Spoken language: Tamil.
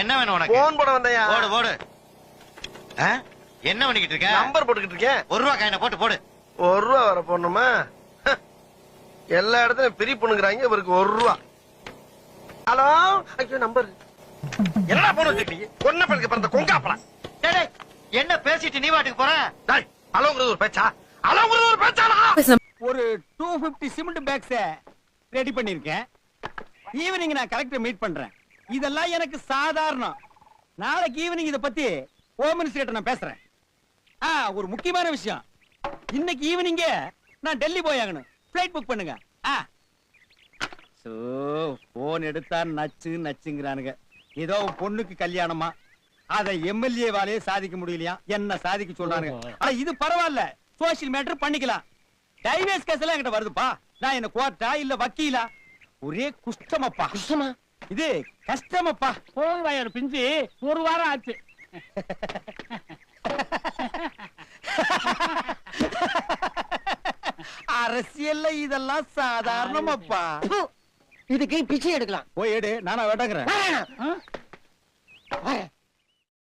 என்ன வேணும் உனக்கு? போன் போட வந்தையா? போடு போடு. என்ன பண்ணிக்கிட்டு இருக்க? நம்பர் போட்டுக்கிட்டு இருக்கேன். ₹1 காயினை போட்டு போடு. ₹1 வர போடணுமா? எல்லா இடத்துலயும் பிரி பண்ணுங்கிறாங்க, இவருக்கு ₹1. ஹலோ, ஐயோ நம்பர் என்னடா போன் வச்சிருக்கீங்க? கொன்ன பிறகு பிறந்த கொங்காப்பலாம். என்ன பேசிட்டு நீ வாட்டுக்கு போற? ஹலோங்கிறது ஒரு பேச்சா? ஹலோங்கிறது ஒரு பேச்சாடா? ஒரு 250 சிமெண்ட் பேக்ஸ் ரெடி பண்ணிருக்கேன். ஈவினிங் நான் கலெக்டர் மீட் பண்றேன். இதெல்லாம் எனக்கு சாதாரணம். நாளைக்கு ஈவினிங் இத பத்தி ஹோம் மினிஸ்டர் கிட்ட நான் பேசுறேன். ஒரு முக்கியமான விஷயம், இன்னைக்கு ஈவினிங் நான் டெல்லி போய் ஆகணும். ஃளைட் புக் பண்ணுங்க. போன் எடுத்தா நச்சு நச்சுங்கிறானுங்க. ஏதோ பொண்ணுக்கு கல்யாணமா, அத எம்எல்ஏ வாலே சாதிக்க முடியலையா, என்ன சாதிக்க சொல்றானுங்க. ஆனா இது பரவாயில்ல, சோசியல் மேட்டர் பண்ணிக்கலாம். டைவர்ஸ் கேஸ் எல்லாம் என்கிட்ட வருதுப்பா. நான் என்ன கோர்ட்டா இல்ல வக்கீலா? ஒரே குஷ்டமப்பா. குஷ்டமா? இது கஷ்டமப்பா. போன் பிஞ்சு 1 வாரம் ஆச்சு. அரசியல்ல இதெல்லாம் சாதாரணமாப்பா. இதுக்கு பிச்சை எடுக்கலாம். போய் எடு, நானா வேட்டங்கிறேன்.